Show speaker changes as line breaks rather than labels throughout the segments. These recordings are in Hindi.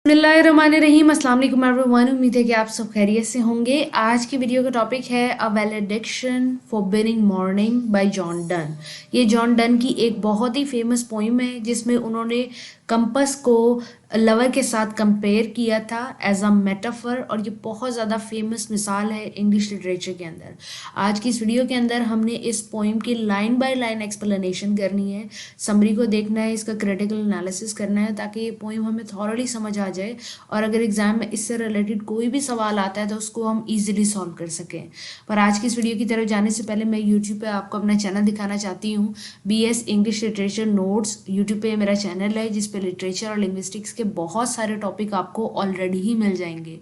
बिस्मिल्लाहिर्रहमानिर्रहीम, अस्सलाम वालेकुम एवरीवन। उम्मीद है कि आप सब खैरियत से होंगे। आज की वीडियो का टॉपिक है a valediction forbidding mourning by John Donne. ये जॉन डन की एक बहुत ही फेमस पोइम है जिसमें उन्होंने कंपस को लवर के साथ कंपेयर किया था एज अ मेटाफर, और ये बहुत ज़्यादा फेमस मिसाल है इंग्लिश लिटरेचर के अंदर। आज की इस वीडियो के अंदर हमने इस पोइम की लाइन बाय लाइन एक्सप्लेनेशन करनी है, समरी को देखना है, इसका क्रिटिकल एनालिसिस करना है ताकि ये पोइम हमें थॉरली समझ आ जाए और अगर एग्जाम में इससे रिलेटेड कोई भी सवाल आता है तो उसको हम इजीली सॉल्व कर सकें। पर आज की इस वीडियो की तरफ जाने से पहले मैं यूट्यूब पे आपको अपना चैनल दिखाना चाहती हूँ, BS English literature notes. YouTube पे मेरा चैनल है जिस पे लिटरेचर और लिंग्विस्टिक्स के बहुत सारे टॉपिक आपको ऑलरेडी ही मिल जाएंगे।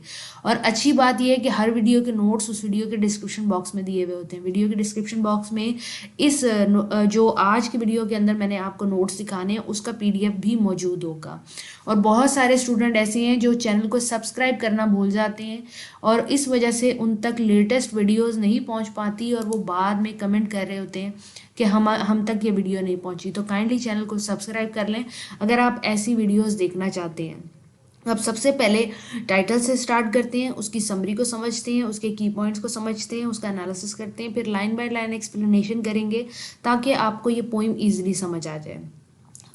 और अच्छी बात यह है कि हर वीडियो के नोट्स उस वीडियो के डिस्क्रिप्शन बॉक्स में दिए हुए होते हैं। वीडियो के डिस्क्रिप्शन बॉक्स में इस जो आज की वीडियो के अंदर मैंने आपको नोट्स दिखाने हैं उसका PDF भी मौजूद होगा। और बहुत सारे स्टूडेंट ऐसे हैं जो चैनल को सब्सक्राइब करना भूल जाते हैं और इस वजह से उन तक लेटेस्ट वीडियोस नहीं पहुंच पाती और वो बाद में कमेंट कर रहे होते हैं कि हम तक ये वीडियो नहीं पहुंची। तो काइंडली चैनल को सब्सक्राइब कर लें अगर आप ऐसी वीडियोस देखना चाहते हैं। अब सबसे पहले टाइटल से स्टार्ट करते हैं, उसकी समरी को समझते हैं, उसके की पॉइंट्स को समझते हैं, उसका एनालिसिस करते हैं, फिर लाइन बाय लाइन एक्सप्लेनेशन करेंगे ताकि आपको ये पोइम इजीली समझ आ जाए।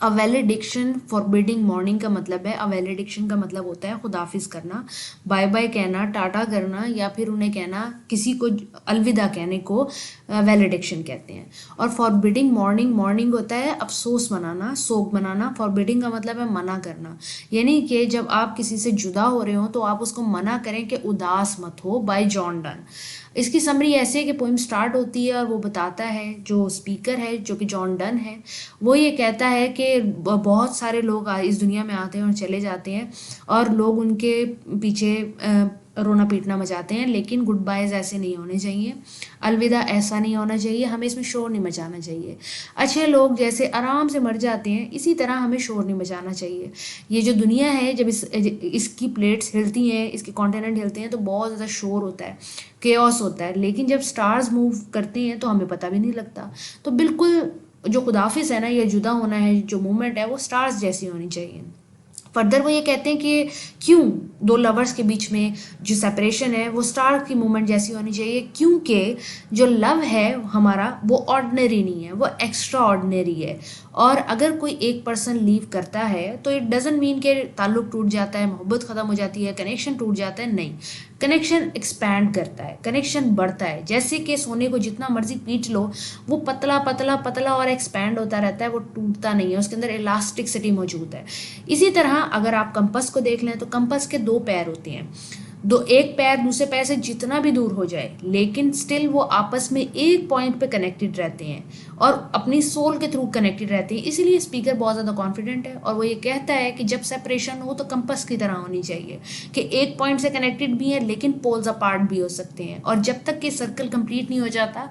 अ वैलेडिक्शन फॉरबिडिंग मॉर्निंग का मतलब है, अ वैलेडिक्शन का मतलब होता है खुदाफिज करना, बाय बाय कहना, टाटा करना या फिर उन्हें कहना, किसी को अलविदा कहने को वैलेडिक्शन कहते हैं। और फॉरबिडिंग मॉर्निंग, मॉर्निंग होता है अफसोस मनाना, सोग मनाना। फॉरबिडिंग का मतलब है मना करना, यानी कि जब आप किसी से जुदा हो रहे हो तो आप उसको मना करें कि उदास मत हो, बाय जॉन डन। इसकी समरी ऐसे है कि पोइम स्टार्ट होती है और वो बताता है, जो स्पीकर है जो कि जॉन डन है, वो ये कहता है कि बहुत सारे लोग इस दुनिया में आते हैं और चले जाते हैं और लोग उनके पीछे रोना पीटना मचाते हैं, लेकिन गुड बायज ऐसे नहीं होने चाहिए, अलविदा ऐसा नहीं होना चाहिए, हमें इसमें शोर नहीं मचाना चाहिए। अच्छे लोग जैसे आराम से मर जाते हैं इसी तरह हमें शोर नहीं मचाना चाहिए। ये जो दुनिया है जब इसकी प्लेट्स हिलती हैं, इसके कॉन्टिनेंट हिलते हैं तो बहुत ज़्यादा शोर होता है, केओस होता है, लेकिन जब स्टार्स मूव करते हैं तो हमें पता भी नहीं लगता। तो बिल्कुल जो खुदाफिज है ना, ये जुदा होना है, जो मूवमेंट है वो स्टार्स जैसी होनी चाहिए। फर्दर वो ये कहते हैं कि क्यों दो लवर्स के बीच में जो सेपरेशन है वो स्टार की मूवमेंट जैसी होनी चाहिए, क्योंकि जो लव है हमारा वो ऑर्डिनरी नहीं है, वो एक्स्ट्रा ऑर्डिनरी है। और अगर कोई एक पर्सन लीव करता है तो इट डजंट मीन कि ताल्लुक टूट जाता है, मोहब्बत ख़त्म हो जाती है, कनेक्शन टूट जाता है, नहीं। कनेक्शन एक्सपैंड करता है, कनेक्शन बढ़ता है। जैसे कि सोने को जितना मर्जी पीट लो वो पतला पतला पतला और एक्सपैंड होता रहता है, वो टूटता नहीं है, उसके अंदर इलास्टिसिटी मौजूद है। इसी तरह अगर आप कंपस को देख लें तो कंपस के दो पैर होते हैं, एक पैर दूसरे पैर से जितना भी दूर हो जाए लेकिन स्टिल वो आपस में एक पॉइंट पे कनेक्टेड रहते हैं और अपनी सोल के थ्रू कनेक्टेड रहते हैं। इसीलिए स्पीकर बहुत ज़्यादा कॉन्फिडेंट है और वो ये कहता है कि जब सेपरेशन हो तो कंपस की तरह होनी चाहिए कि एक पॉइंट से कनेक्टेड भी है लेकिन पोल्स अपार्ट भी हो सकते हैं, और जब तक कि सर्कल कंप्लीट नहीं हो जाता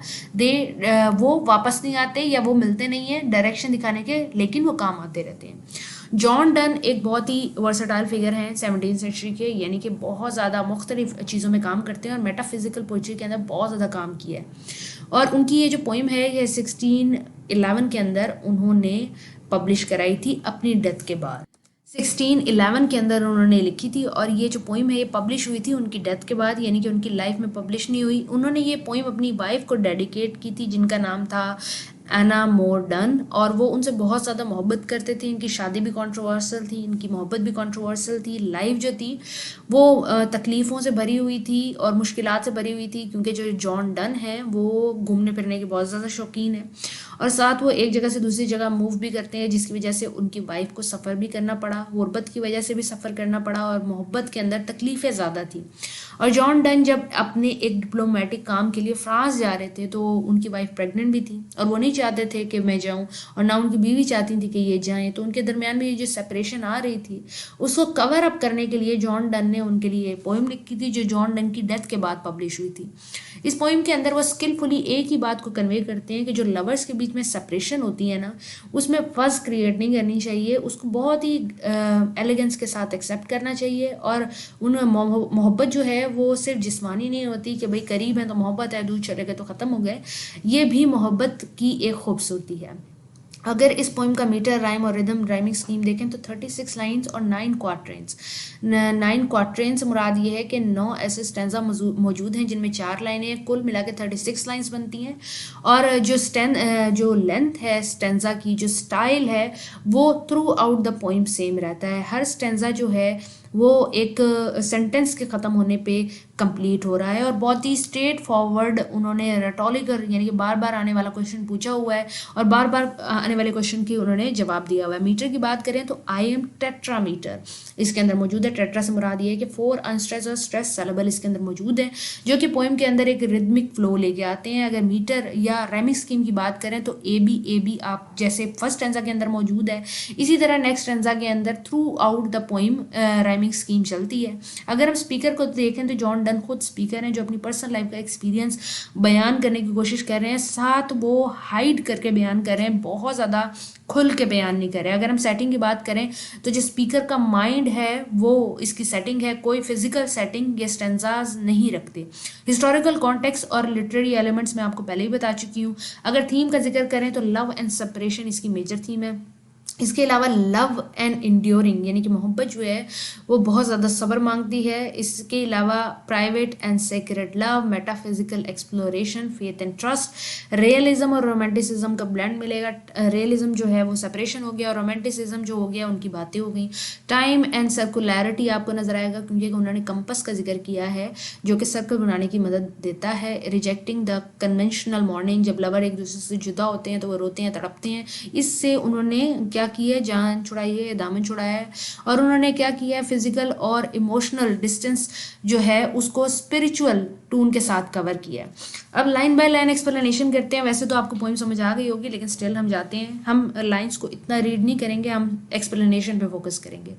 वो वापस नहीं आते या वो मिलते नहीं है डायरेक्शन दिखाने के, लेकिन वो काम आते रहते हैं। जॉन डन एक बहुत ही वर्सटाइल फिगर हैं 17वीं सेंचुरी के, यानी कि बहुत ज़्यादा मुख्तलिफ चीज़ों में काम करते हैं और मेटाफिजिकल पोइट्री के अंदर बहुत ज़्यादा काम किया है। और उनकी ये जो पोइम है ये 1611 के अंदर उन्होंने पब्लिश कराई थी अपनी डेथ के बाद। 1611 के अंदर उन्होंने लिखी थी और ये जो पोइम है ये पब्लिश हुई थी उनकी डेथ के बाद, यानी कि उनकी लाइफ में पब्लिश नहीं हुई। उन्होंने ये पोइम अपनी वाइफ को डेडिकेट की थी जिनका नाम था एना मोर डन, और वो उनसे बहुत ज़्यादा मोहब्बत करते थे। इनकी शादी भी कंट्रोवर्शियल थी, इनकी मोहब्बत भी कंट्रोवर्शियल थी। लाइफ जो थी वो तकलीफ़ों से भरी हुई थी और मुश्किलात से भरी हुई थी, क्योंकि जो जॉन डन है वो घूमने फिरने के बहुत ज़्यादा शौकीन है और साथ वो एक जगह से दूसरी जगह मूव भी करते हैं, जिसकी वजह से उनकी वाइफ को सफ़र भी करना पड़ा, गुर्बत की वजह से भी सफ़र करना पड़ा और मोहब्बत के अंदर तकलीफ़ें ज़्यादा थी। और जॉन डन जब अपने एक डिप्लोमेटिक काम के लिए फ्रांस जा रहे थे तो उनकी वाइफ प्रेग्नेंट भी थी और वो नहीं चाहते थे कि मैं जाऊं और ना उनकी बीवी चाहती थी कि ये जाएं, तो उनके दरमियान में ये जो सेपरेशन आ रही थी उसको कवर अप करने के लिए जॉन डन ने उनके लिए पोइम लिखी थी जो जॉन डन की डेथ के बाद पब्लिश हुई थी। इस पोइम के अंदर वो स्किलफुली एक ही बात को कन्वे करते हैं कि जो लवर्स के बीच में सेपरेशन होती है ना उसमें फर्ज क्रिएट नहीं करनी चाहिए, उसको बहुत ही एलिगेंस के साथ एक्सेप्ट करना चाहिए। और उन मोहब्बत जो है वो सिर्फ जिस्मानी नहीं होती कि भाई करीब है तो मोहब्बत है, दूर चले गए तो ख़त्म हो गए, ये भी मोहब्बत की एक खूबसूरती है। अगर इस पोइम का मीटर, राइम और रिदम राइमिंग स्कीम देखें तो 36 लाइंस और 9 क्वाट्रेंस। 9 क्वाट्रेन से मुराद ये है कि 9 ऐसे स्टेंजा मौजूद हैं जिनमें 4 लाइनें हैं, कुल मिला के 36 लाइंस बनती हैं। और जो लेंथ है स्टेंजा की, जो स्टाइल है, वो through out the poem same रहता है। हर स्टेंजा जो है वो एक सेंटेंस के ख़त्म होने पे कंप्लीट हो रहा है, और बहुत ही स्ट्रेट फॉरवर्ड उन्होंने रेटोरिकल यानी कि बार बार आने वाला क्वेश्चन पूछा हुआ है और बार बार आने वाले क्वेश्चन की उन्होंने जवाब दिया हुआ है। मीटर की बात करें तो आई एम टेट्रामीटर इसके अंदर मौजूद है। टेट्रा से मुराद ये है कि 4 अनस्ट्रेस और स्ट्रेस सेलेबल इसके अंदर मौजूद है, जो कि पोइम के अंदर एक रिदमिक फ्लो लेके आते हैं। अगर मीटर या रैमिक स्कीम की बात करें तो ए बी आप जैसे फर्स्ट स्टेंजा के अंदर मौजूद है, इसी तरह नेक्स्ट स्टेंजा के अंदर through out the poem rhyming scheme चलती है। अगर हम स्पीकर को देखें तो जॉन डन खुद स्पीकर हैं जो अपनी पर्सनल लाइफ का एक्सपीरियंस बयान करने की कोशिश कर रहे हैं, साथ वो हाइड करके बयान कर रहे हैं, बहुत ज़्यादा खुल के बयान नहीं कर रहे हैं। अगर हम सेटिंग की बात करें तो जो स्पीकर का माइंड है वो इसकी सेटिंग है, कोई फिजिकल सेटिंग या स्टेंजाज नहीं रखते। हिस्टोरिकल कॉन्टेक्स्ट और लिटरेरी एलिमेंट्स मैं आपको पहले ही बता चुकी हूँ। अगर थीम का जिक्र करें तो लव एंड सेपरेशन इसकी मेजर थीम है। इसके अलावा लव एंड इंड्योरिंग यानी कि मोहब्बत जो है वो बहुत ज़्यादा सब्र मांगती है। इसके अलावा private and secret love, metaphysical exploration, faith and trust, realism और रोमांटिसिज्म का ब्लेंड मिलेगा। रियलिज्म जो है वो सेपरेशन हो गया और रोमांटिसिज्म जो हो गया उनकी बातें हो गई। टाइम एंड सर्कुलैरिटी आपको नजर आएगा क्योंकि उन्होंने कंपस का जिक्र किया है जो कि सर्कल बनाने की मदद देता है। रिजेक्टिंग द कन्वेंशनल मॉर्निंग, जब लवर एक दूसरे से जुदा होते हैं तो वो रोते हैं, तड़पते हैं। इससे उन्होंने क्या किया, जान छुड़ाई है, दामन छुड़ाया है। और उन्होंने क्या किया है, फिजिकल और इमोशनल डिस्टेंस जो है उसको स्पिरिचुअल टून के साथ कवर किया है। अब लाइन बाय लाइन एक्सप्लेनेशन करते हैं। वैसे तो आपको पोइम समझ आ गई होगी लेकिन स्टिल हम जाते हैं, हम लाइंस को इतना रीड नहीं करेंगे, हम एक्सप्लेनेशन पे फोकस करेंगे।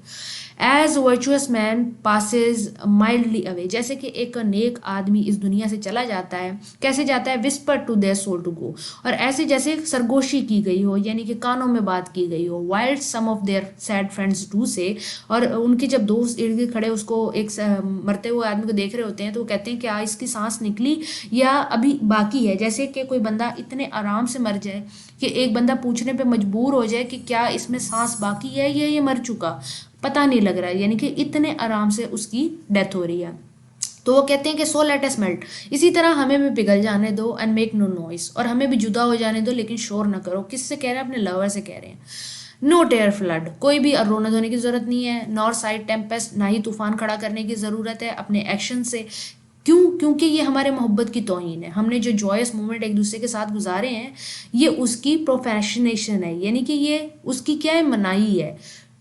As virtuous men passes mildly away, जैसे कि एक नेक आदमी इस दुनिया से चला जाता है, कैसे जाता है, whisper to their soul to go, और ऐसे जैसे सरगोशी की गई हो यानी कि कानों में बात की गई हो। Whilst some of their sad friends do say, और उनके जब दोस्त इर्द गिर्द खड़े उसको एक मरते हुए आदमी को देख रहे होते हैं तो वो कहते हैं क्या इसकी सांस निकली या अभी बाकी है। जैसे कि कोई बंदा इतने आराम से मर जाए कि एक बंदा पूछने पे मजबूर हो जाए कि क्या इसमें सांस बाकी है या ये मर चुका, पता नहीं लग रहा है, यानी कि इतने आराम से उसकी डेथ हो रही है। तो वो कहते हैं कि सो लेट अस मेल्ट, इसी तरह हमें भी पिघल जाने दो, एंड मेक नो नॉइस, और हमें भी जुदा हो जाने दो लेकिन शोर ना करो। किससे कह रहे हैं, अपने लवर से कह रहे हैं। नो टेयर फ्लड, कोई भी रोना धोने की जरूरत नहीं है। नॉर साइड टेम्पेस्ट, ना ही तूफान खड़ा करने की जरूरत है अपने एक्शन से। क्यों? क्योंकि ये हमारे मोहब्बत की तौहीन है। हमने जो जॉयस मोमेंट एक दूसरे के साथ गुजारे हैं ये उसकी प्रोफेशनेशन है, यानी कि ये उसकी क्या है, मनाही है।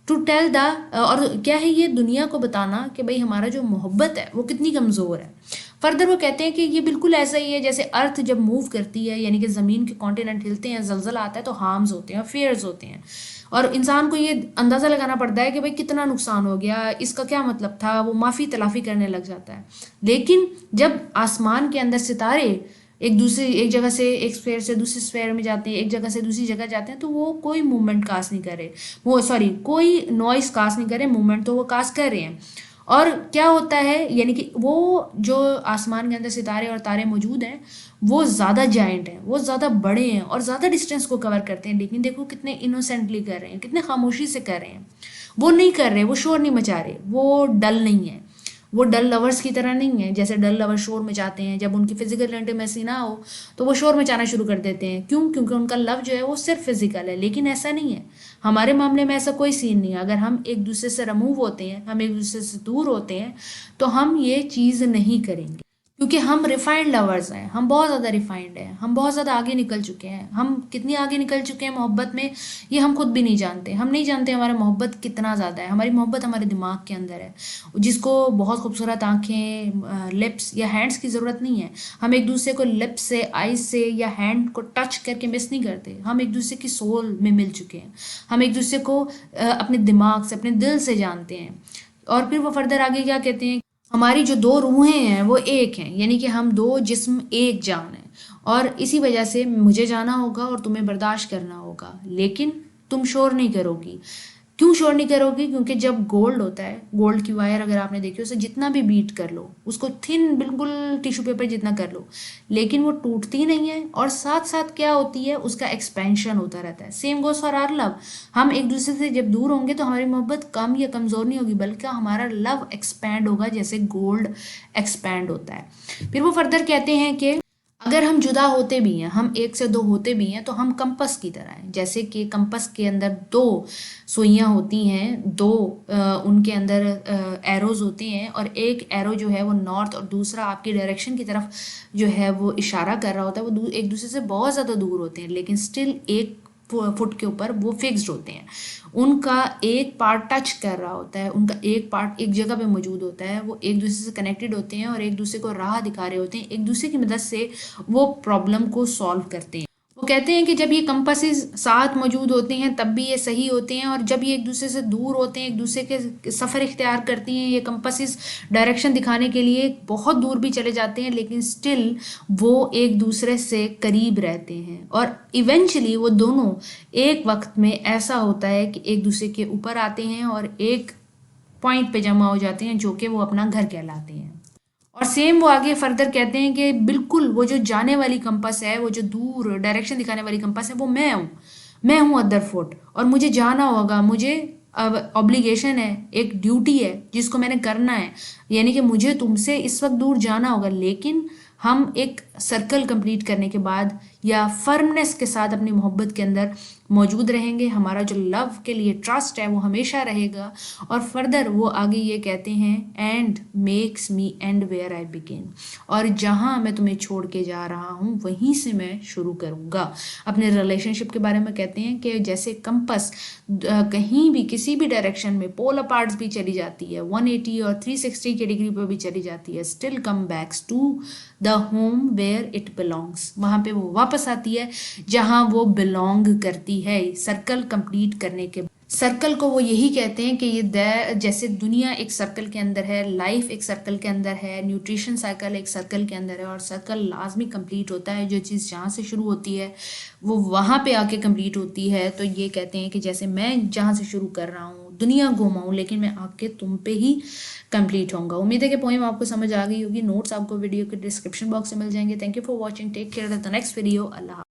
टू टेल द, और क्या है, ये दुनिया को बताना कि भाई हमारा जो मोहब्बत है वो कितनी कमज़ोर है। फर्दर वो कहते हैं कि ये बिल्कुल ऐसा ही है जैसे अर्थ जब मूव करती है यानी कि ज़मीन के कॉन्टिनेंट हिलते हैं, जलजला आता है तो हार्म्स होते हैं, फेयर्स होते हैं, और इंसान को ये अंदाज़ा लगाना पड़ता है कि भाई कितना नुकसान हो गया, इसका क्या मतलब था, वो माफ़ी तलाफ़ी करने लग जाता है। लेकिन जब आसमान के अंदर सितारे एक जगह से एक स्फेयर से दूसरे स्फेयर में जाते हैं, एक जगह से दूसरी जगह जाते हैं, तो वो कोई मूवमेंट कास्ट नहीं कर रहे, वो सॉरी कोई नॉइस कास्ट नहीं कर रहे, मूवमेंट तो वो कास्ट कर रहे हैं। और क्या होता है, यानी कि वो जो आसमान के अंदर सितारे और तारे मौजूद हैं वो ज़्यादा जायंट हैं, वो ज़्यादा बड़े हैं और ज़्यादा डिस्टेंस को कवर करते हैं, लेकिन देखो कितने इनोसेंटली कर रहे हैं, कितने खामोशी से कर रहे हैं। वो नहीं कर रहे, वो शोर नहीं मचा रहे, वो डल नहीं है, वो डल लवर्स की तरह नहीं है। जैसे डल लवर शोर मचाते हैं, जब उनकी फिजिकल इंटीमेसी ना हो तो वो शोर मचाना शुरू कर देते हैं। क्यों? क्योंकि उनका लव जो है वो सिर्फ फिजिकल है। लेकिन ऐसा नहीं है, हमारे मामले में ऐसा कोई सीन नहीं है। अगर हम एक दूसरे से रिमूव होते हैं, हम एक दूसरे से दूर होते हैं, तो हम ये चीज़ नहीं करेंगे, क्योंकि हम रिफाइंड लवर्स हैं, हम बहुत ज़्यादा रिफाइंड हैं, हम बहुत ज़्यादा आगे निकल चुके हैं। हम कितनी आगे निकल चुके हैं मोहब्बत में ये हम खुद भी नहीं जानते। हम नहीं जानते हमारा मोहब्बत कितना ज़्यादा है। हमारी मोहब्बत हमारे दिमाग के अंदर है, जिसको बहुत खूबसूरत आंखें, लिप्स या हैंड्स की ज़रूरत नहीं है। हम एक दूसरे को लिप्स से, आइज से या हैंड को टच करके मिस नहीं करते। हम एक दूसरे की सोल में मिल चुके हैं। हम एक दूसरे को अपने दिमाग से, अपने दिल से जानते हैं। और फिर वो फर्दर आगे क्या कहते हैं, हमारी जो दो रूहें हैं वो एक हैं, यानी कि हम दो जिस्म एक जान है। और इसी वजह से मुझे जाना होगा और तुम्हें बर्दाश्त करना होगा, लेकिन तुम शोर नहीं करोगी। क्यों श्योर नहीं करोगे? क्योंकि जब गोल्ड होता है, गोल्ड की वायर अगर आपने देखी, उसे जितना भी बीट कर लो, उसको थिन बिल्कुल टिश्यू पेपर जितना कर लो, लेकिन वो टूटती नहीं है। और साथ साथ क्या होती है, उसका एक्सपेंशन होता रहता है। Same goes for our love. हम एक दूसरे से जब दूर होंगे तो हमारी मोहब्बत कम या कमज़ोर नहीं होगी, बल्कि हमारा लव एक्सपैंड होगा, जैसे गोल्ड एक्सपैंड होता है। फिर वो फर्दर कहते हैं कि अगर हम जुदा होते भी हैं, हम एक से दो होते भी हैं, तो हम कंपस की तरह हैं। जैसे कि कंपस के अंदर दो सुइयां होती हैं, दो उनके अंदर एरोज होते हैं, और एक एरो जो है वो नॉर्थ और दूसरा आपकी डायरेक्शन की तरफ जो है वो इशारा कर रहा होता है। वो एक दूसरे से बहुत ज़्यादा दूर होते हैं, लेकिन स्टिल एक फुट के ऊपर वो फिक्स्ड होते हैं। उनका एक पार्ट टच कर रहा होता है, उनका एक पार्ट एक जगह पे मौजूद होता है। वो एक दूसरे से कनेक्टेड होते हैं और एक दूसरे को राह दिखा रहे होते हैं। एक दूसरे की मदद से वो प्रॉब्लम को सॉल्व करते हैं। वो कहते हैं कि जब ये कंपासेस साथ मौजूद होते हैं तब भी ये सही होते हैं, और जब ये एक दूसरे से दूर होते हैं, एक दूसरे के सफ़र इख्तियार करती हैं, ये कंपासेस डायरेक्शन दिखाने के लिए बहुत दूर भी चले जाते हैं, लेकिन स्टिल वो एक दूसरे से करीब रहते हैं। और इवेंचुअली वो दोनों एक वक्त में ऐसा होता है कि एक दूसरे के ऊपर आते हैं और एक पॉइंट पे जमा हो जाते हैं, जो कि वो अपना घर कहलाते हैं। और सेम वो आगे फर्दर कहते हैं कि बिल्कुल वो जो जाने वाली कंपास है, वो जो दूर डायरेक्शन दिखाने वाली कंपास है, वो मैं हूँ अदर फुट, और मुझे जाना होगा। मुझे अब ऑब्लिगेशन है, एक ड्यूटी है जिसको मैंने करना है, यानी कि मुझे तुमसे इस वक्त दूर जाना होगा, लेकिन हम एक सर्कल कंप्लीट करने के बाद या फर्मनेस के साथ अपनी मोहब्बत के अंदर मौजूद रहेंगे। हमारा जो लव के लिए ट्रस्ट है वो हमेशा रहेगा। और फर्दर वो आगे ये कहते हैं, and makes me end where I begin, और जहाँ मैं तुम्हें छोड़ के जा रहा हूँ वहीं से मैं शुरू करूँगा। अपने रिलेशनशिप के बारे में कहते हैं कि जैसे कंपस कहीं भी किसी भी डायरेक्शन में पोल अपार्ट्स भी चली जाती है, 180 और 360 की डिग्री पर भी चली जाती है, still comes back to the home where it belongs. वहाँ पे वो वापस आती है जहाँ वो बिलोंग करती है। सर्कल कंप्लीट करने के सर्कल को वो यही कहते हैं कि ये जैसे दुनिया एक सर्कल के अंदर है, लाइफ एक सर्कल के अंदर है, न्यूट्रिशन साइकिल एक सर्कल के अंदर है, और सर्कल लाजमी कंप्लीट होता है। जो चीज़ जहाँ से शुरू होती है वो वहाँ पे आके कंप्लीट होती है। तो ये कहते हैं कि जैसे मैं जहाँ से शुरू कर रहा हूँ, दुनिया घुमाऊँ, लेकिन मैं आके तुम पे ही कंप्लीट होऊंगा। उम्मीद है कि पोएम आपको समझ आ गई होगी। नोट्स आपको वीडियो के डिस्क्रिप्शन बॉक्स में मिल जाएंगे। Thank you for watching, take care, the next video, Allah.